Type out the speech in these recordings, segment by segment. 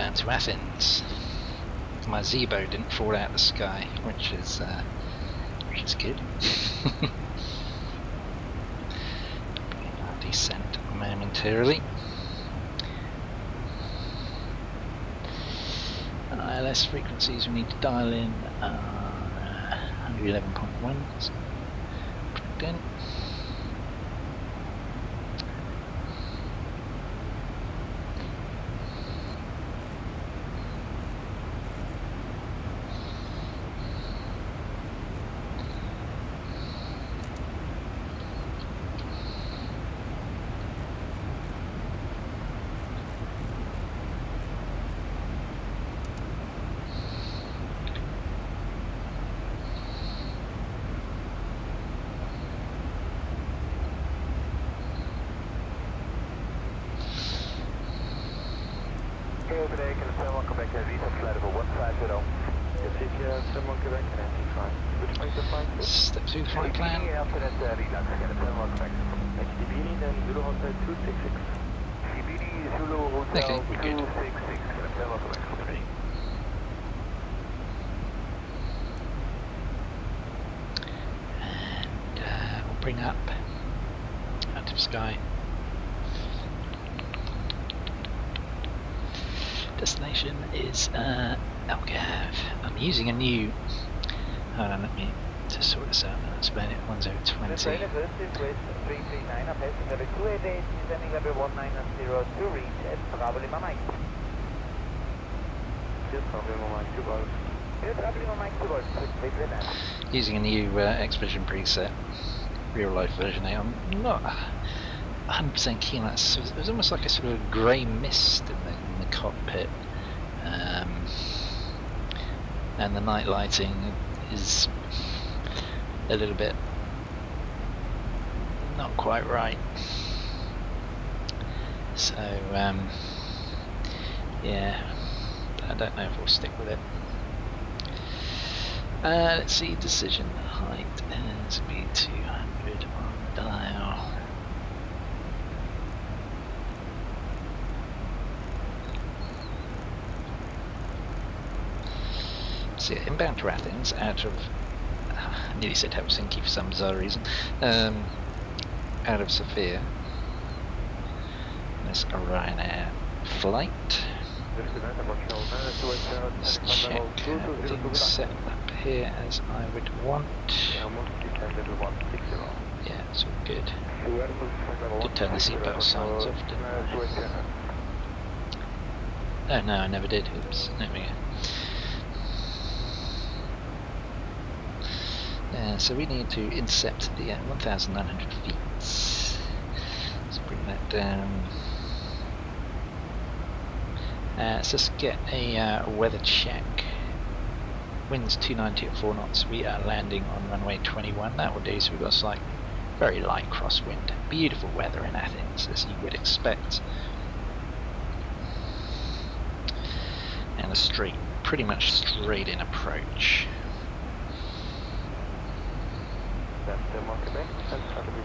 down to Athens. My Zebo didn't fall out of the sky, which is good. I'll descent momentarily. ILS frequencies we need to dial in 111.1. So plugged in. Step through the flight plan. Okay, we're good. Great. And we'll bring up out of sky. Destination is EVGA. I'm using a new. Hold on, let me just sort this out and explain it. 1020. Using a new X-Vision preset, real life version 8. I'm not 100% keen on that. So it was almost like a sort of grey mist in the cockpit, and the night lighting is a little bit not quite right. So yeah, I don't know if we'll stick with it. Let's see, decision height is B200 on the dial. So yeah, inbound to Athens out of, I nearly said Helsinki for some bizarre reason, out of Sofia. This Ryanair flight. Let's check everything's set up here as I would want. Yeah, it's all good. Did turn the seatbelt signs off, didn't I? Oh no, I never did. Oops, there we go. So we need to intercept the 1,900 feet. Let's bring that down. Let's just get a weather check. Winds 290 at 4 knots. We are landing on runway 21. That will do. So we've got a slight, very light crosswind. Beautiful weather in Athens, as you would expect. And a straight, pretty much straight in approach.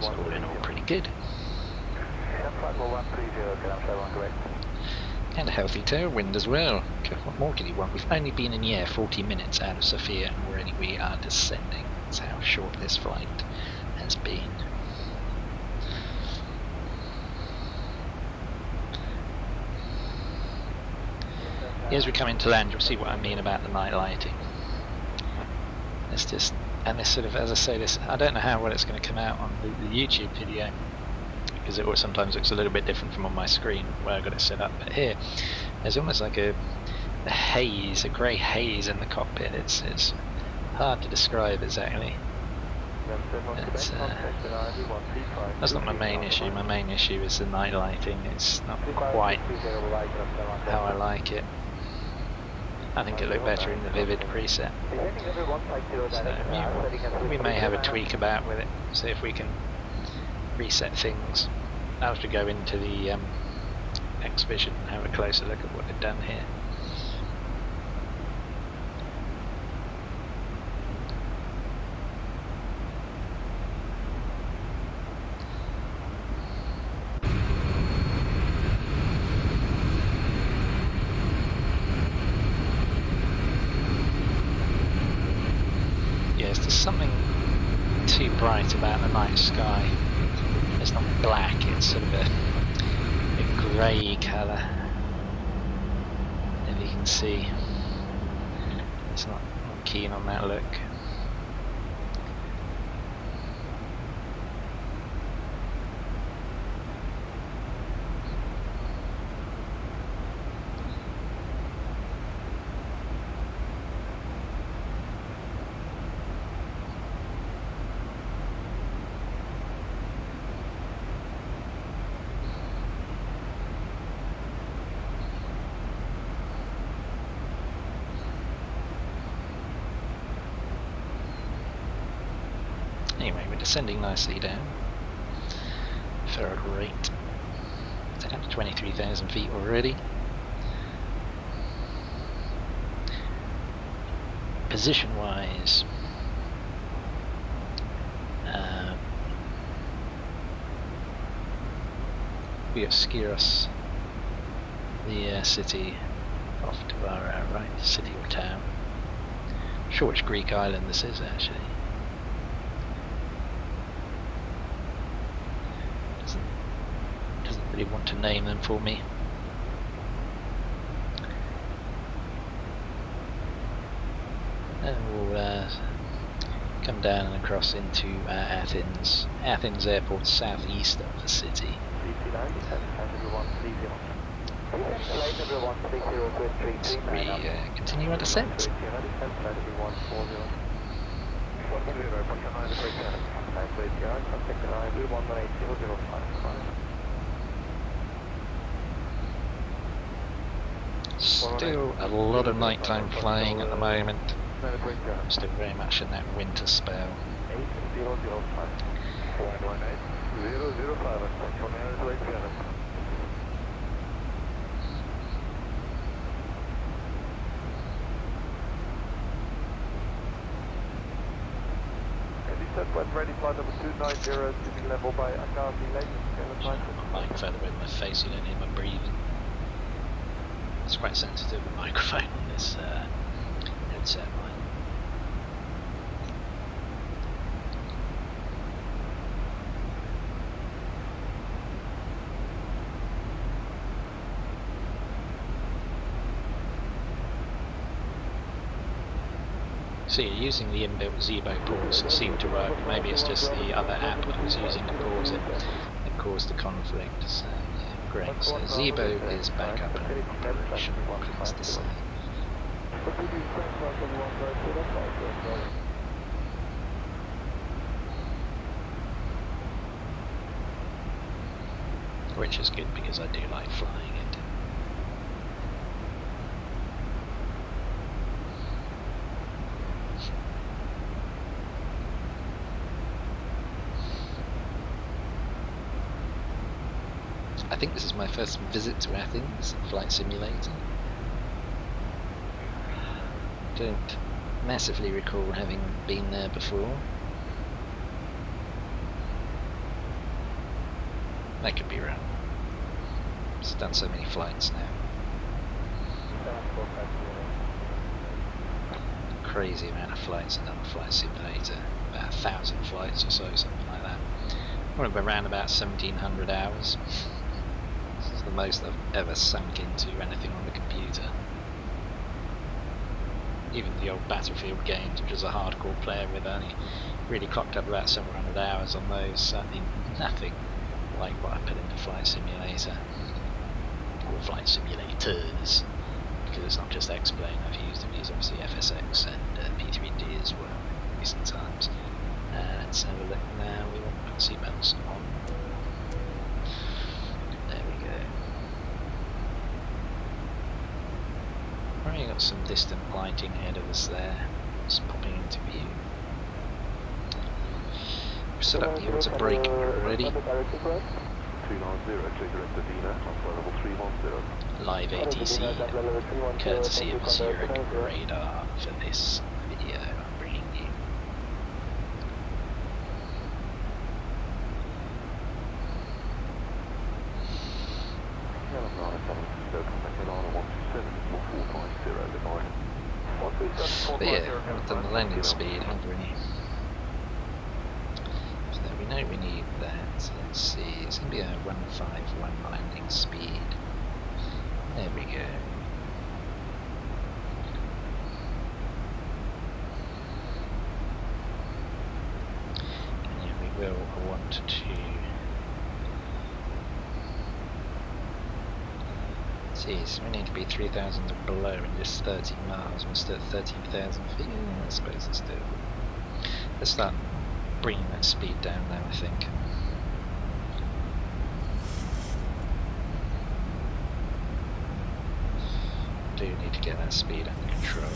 So all in all, pretty good. And a healthy tailwind as well. What more could you want? We've only been in the air 40 minutes out of Sofia, and already we are descending. That's how short this flight has been. As we come into land, you'll see what I mean about the night lighting. It's just, and this sort of, as I say, this, I don't know how well it's going to come out on the YouTube video, because it sometimes looks a little bit different from on my screen where I got it set up. But here, there's almost like a haze, a grey haze in the cockpit. It's hard to describe exactly. It's, that's not my main issue. My main issue is the night lighting. It's not quite how I like it. I think it looked better in the Vivid preset. So we may have a tweak about with it, see if we can reset things. I'll have to go into the X-Vision and have a closer look at what they've done here. right about the night sky. It's not black, it's sort of a grey colour. If you can see, it's not keen on that look. Anyway, we're descending nicely down. Third rate. Down to 23,000 feet already. Position-wise, we have Skiros, the city off to our right, city or town. Not sure which Greek island this is actually. Doesn't really want to name them for me. And we'll come down and across into Athens. Athens airport, southeast of the city. So we continue our descent. Still a lot of nighttime flying at the moment. I'm still very much in that winter spell. When ready, flight number 290 to be level by Acropolis Museum. Mic further away from my face, you don't hear my breathing. It's quite sensitive, the microphone on this headset mic. So you're using the inbuilt Zebo pause that seemed to work. Maybe it's just the other app that was using to pause it that caused the conflict. So yeah, great. So Zebo is back up and operational, please to say. Which is good because I do like flying it. I think this is my first visit to Athens, flight simulator. Don't massively recall having been there before. I could be wrong. I've done so many flights now. Crazy amount of flights I've done a flight simulator. About 1,000 flights or so, something like that. Probably around about 1,700 hours. This is the most I've ever sunk into anything on the computer. Even the old Battlefield games, which was a hardcore player with, only really clocked up about 700 hours on those. Certainly nothing like what I put into Flight Simulator, or Flight Simulators, because it's not just X-Plane I've used, obviously FSX and P3D as well in recent times. Let's have a look now. We want to put seatbelts on. There we go. Already got some distant lighting ahead of us there. Just popping into view. We've set up the auto brake already. Live ATC, courtesy of Zurich Radar for this video I'm bringing you. But yeah, I've done the landing speed, haven't really know we need that. So let's see. It's going to be a 151 landing speed. There we go. And then we will want to. Geez, we need to be 3,000 or below in just 30 miles. We're still at 13,000 feet. I suppose it's doable. Let's start bringing that speed down now, I think. Do need to get that speed under control.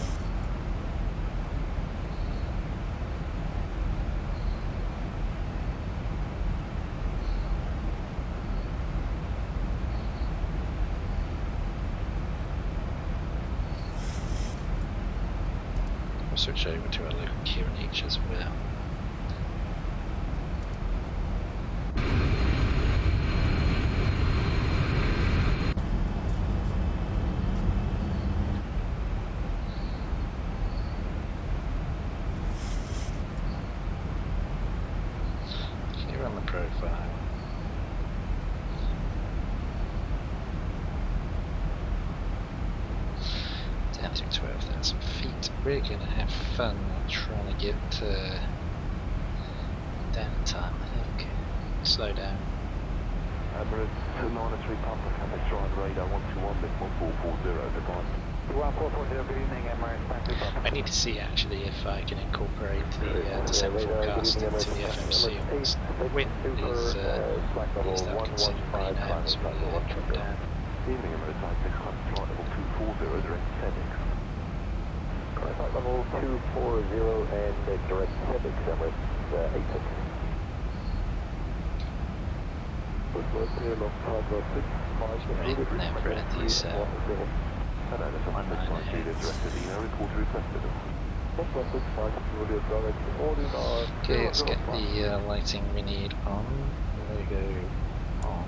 We'll switch over to our local QNH as well. Profile. Down through 12,000 feet. We're going to have fun trying to get down in time, I think. Slow down. Emirates 293 Papa Campus Drive radar 121 lift 1440 goodbye. 1440 good evening Emirates 93 Papa. I need to see actually if I can incorporate the December forecast into the FMC on this. The wind is eased up considerably now as we drop down. Evening Emirates 96 flight level 240 direct Seagate. Flight level 240 and direct Seagate Emirates 86. Never at these 198. Okay, let's get the lighting we need on. There we go. On.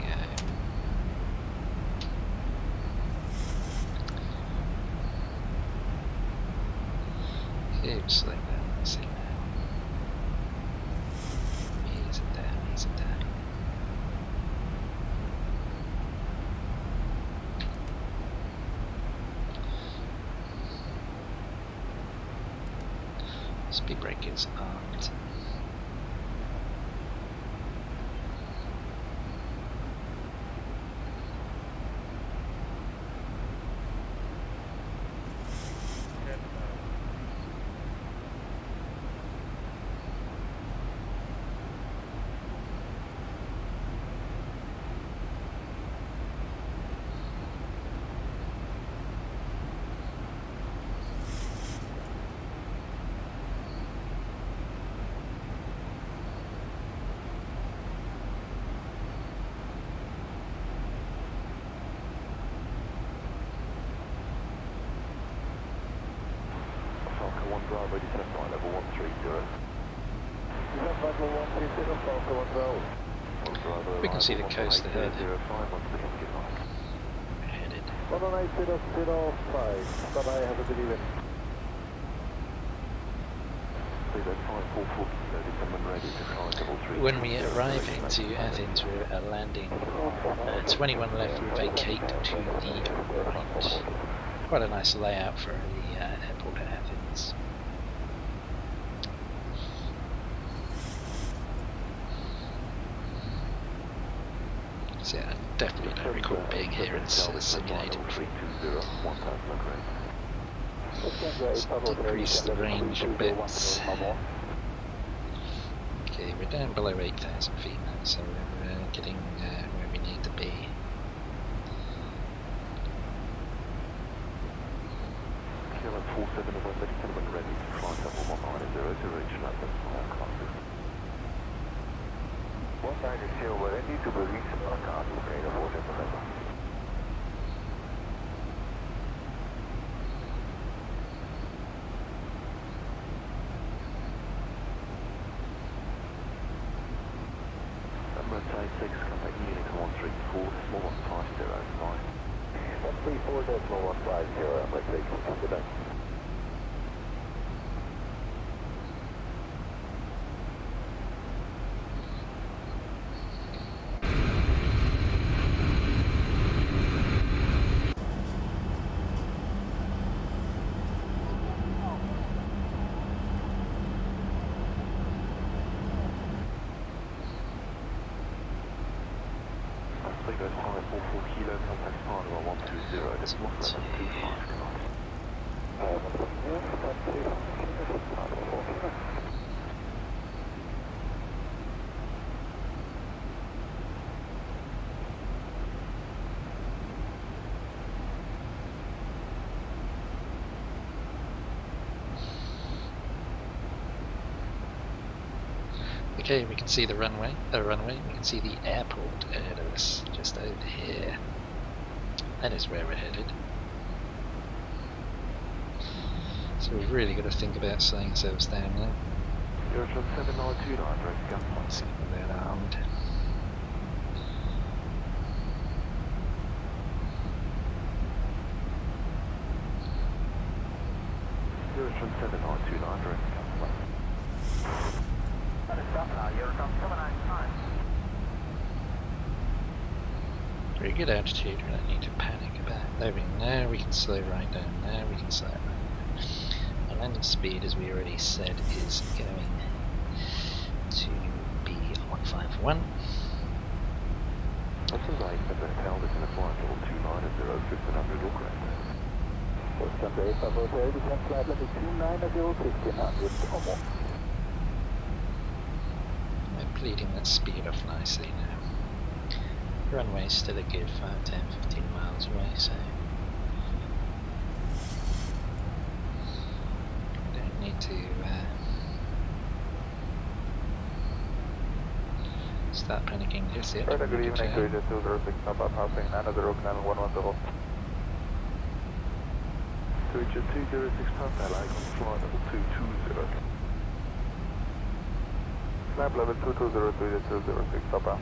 There we go. Okay, just like that. Let's see now. Ease it down, ease it down. Speed brake is armed. Drive ready to flight level 130. We can see the coast ahead. Headed. 18005. Bye-bye, have a good evening. When we arrive into Athens, we're landing 21 left, we vacate to the right. Quite a nice layout for the airport at Athens. So yeah, I definitely don't recall being here in simulated. Let's decrease the range a bit. Okay, we're down below 8,000 feet now, so we're getting where we need to be. Kilo 47 Lieutenant ready to flight level 190 to reach London via classes. 190 we're ready to release our car to train of 47. Emirates 86, contact unit 134, small 150, 134, decimal 150, Emirates 86, good day. 44 kilo, contact partner 120, this was level 25 knots. Okay, we can see the runway, we can see the airport ahead of us, just over here. That is where we're headed. So we've really got to think about slowing ourselves down now. You're from 7929, direct gunfire. See if they're armed. You're from 7929, direct gunfire. Stop now, you're from 795. Very good altitude, we don't need to panic about it. There we go, now we can slow right down, now we can slow right down. Our landing speed, as we already said, is going to be 151. This is 8, but the tail is in a flight level 290, 1500 Auckland. Sunday, Pablo, descent flight level 290, 1500 or more. We're bleeding that speed off nicely now. Runway is still a good 5, 10, 15 miles away, so we don't need to start panicking just yet. Good evening, Cruiser 206, Papa, passing 90 Auckland 110. Cruiser 206, Papa, icon flight level 220. Snap level 220, Cruiser 206, Papa.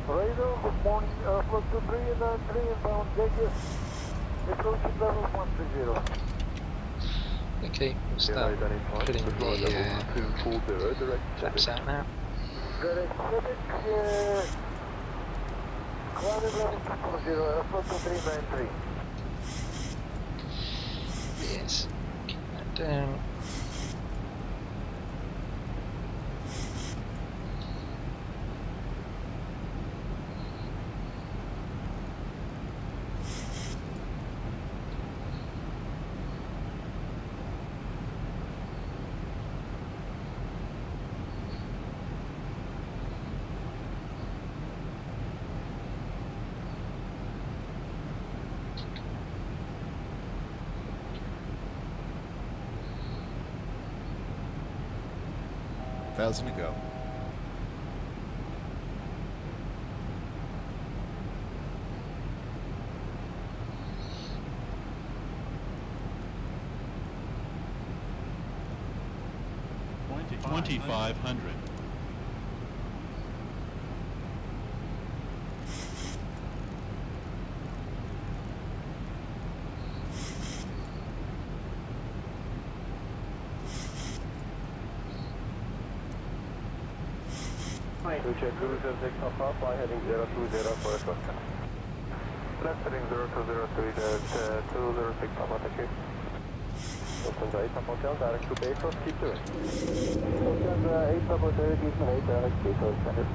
Radar, good morning, Airport 23 and 3 inbound Vegas, approaching level 130. Okay, we'll start putting the flaps out now. Direct Civic, grounded level 240, Airport 2393. Yes, keep that down. Thousand to go. $2,500. Check Cruiser 6 Alpha, fly heading 020 for a question. Left heading 0203, 206 Alpha, thank you. Lufthansa 8 Papa Hotel, direct to Bayfront, keep doing. Lufthansa 8 Papa Hotel, Houston 8, direct to Bayfront, standard.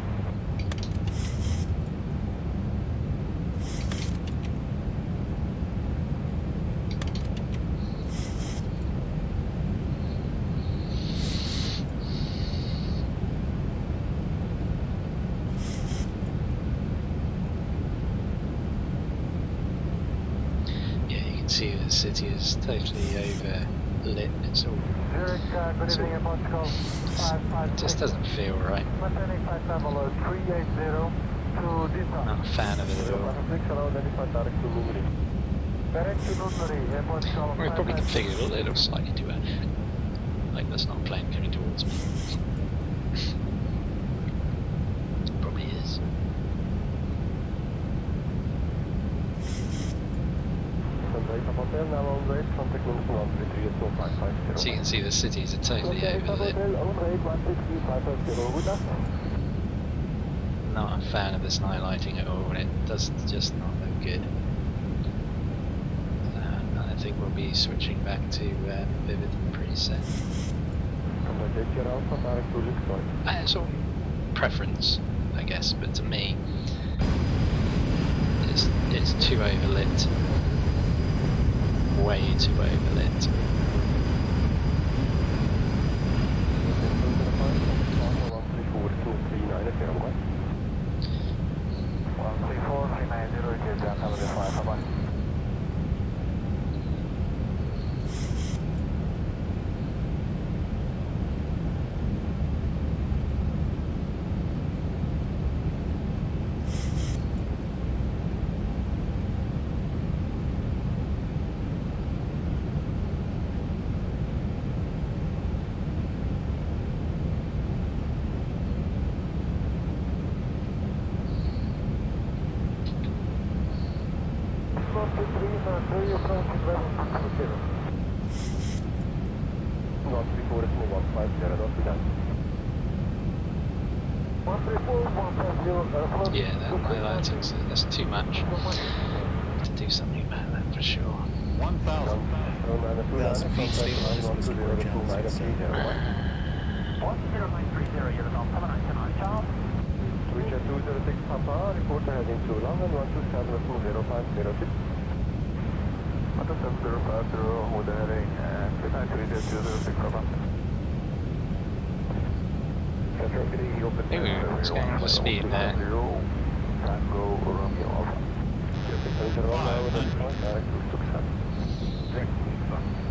See the city is totally overlit. It's all. Good evening, airport call 556. It just doesn't feel right. Maintaining flight level 380 to Disa. Not a fan of it at all. Hello, direct to Lumley. Direct to Lumley, airport call. Well, we probably configured it a little slightly too early. Like that's not a plane coming towards me. Probably is. So you can see the cities are totally overlit. Not a fan of this night lighting at all, and it does just not look good. I think we'll be switching back to Vivid pretty soon. It's all preference, I guess, but to me, it's too overlit. Way too overlit. Yeah, that highlighting's that's too much. To do something about that for sure. 1,000 feet stabilized was the word challenge. 10930, you're on Parthenon tonight, Charles. Richard 206 Papa, reporter heading to London, 127.0506. 17050, order heading, 206 Papa. Maybe it's going for speed there. Tango Romeo Alpha.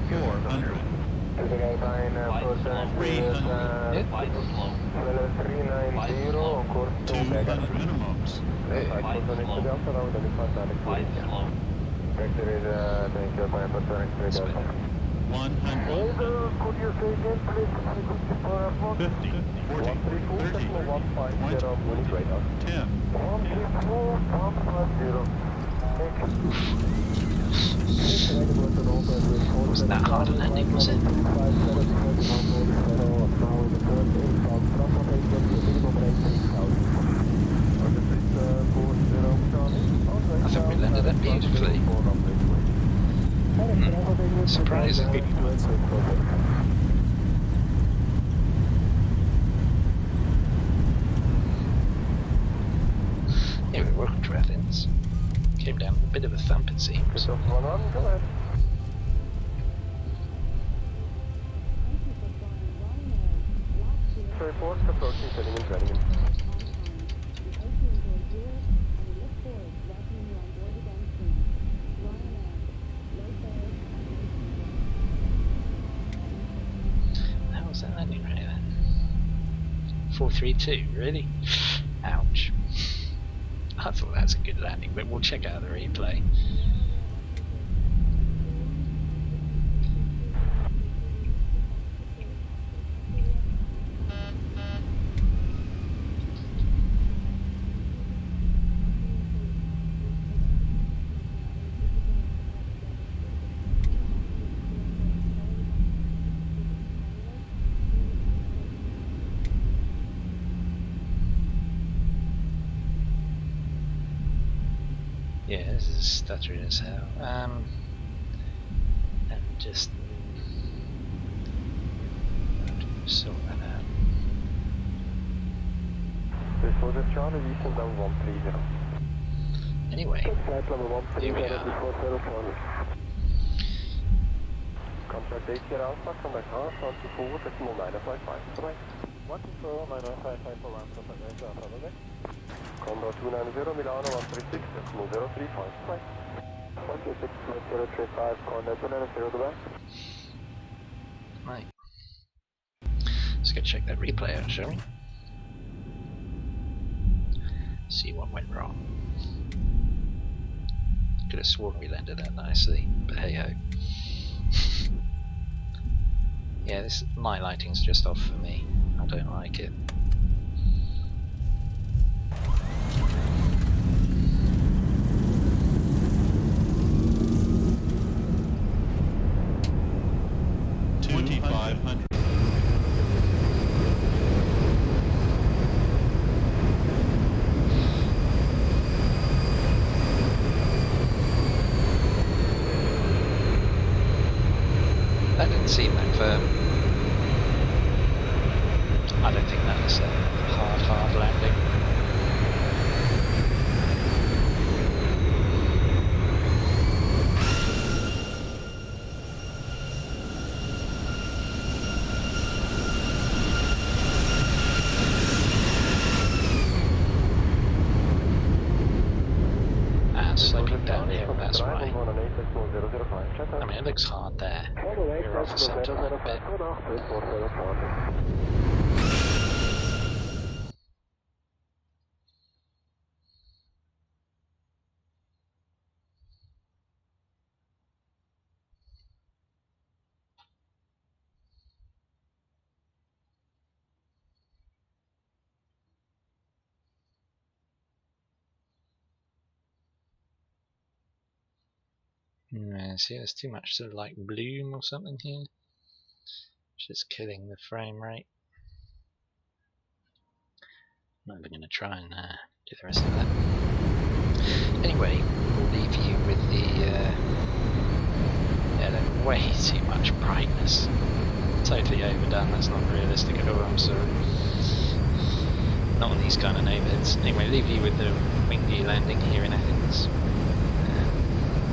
400. 200 minimums. Vector is, thank you, my Parthenon 100. Could you say again, please? 50. 40. 30. 20. 10. 134, Wasn't that hard a landing, was it? I think we landed that beautifully. Surprising. Anyway, welcome to Athens. Came down with a bit of a thump, it seems. Go ahead. Report approaching setting and training. How was that landing right then? 432, really? Ouch. I thought that was a good landing, but we'll check out the replay. Yeah, this is stuttering as hell. And just have to sort that out. This was a Charlie Eastern down 130. Anyway, Flight level 130 here we are. before zero Charlie. Contact 8 here Alpha, come back house, 124, decimal 955. Bye. 124, 955 for Alpha, bye. Condor 290, Milano 136, decimal 035. Bye. 126.035, Condor 290, goodbye. Right. Let's go check that replay out, shall we? See what went wrong. Could have sworn we landed that nicely, but hey ho. Yeah, this night lighting's just off for me. I don't like it. That didn't seem that firm. I don't think that was hard landing. Sloping downhill, that's why. I mean, it looks hard there. We're off the centre line a bit. Yeah, see, there's too much sort of like bloom or something here. It's just killing the frame rate. I'm not even going to try and do the rest of that. Anyway, we'll leave you with the yeah, way too much brightness. Totally overdone, that's not realistic at all, I'm sorry. Not on these kind of neighbourhoods. Anyway, leave you with the windy landing here in Athens.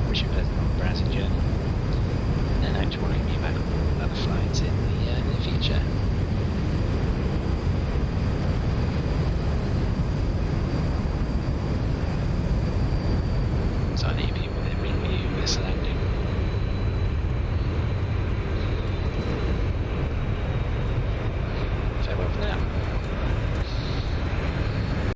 Wish you a pleasant browsing journey. And hope to welcome you back on other flights in the future. So I leave you with this landing.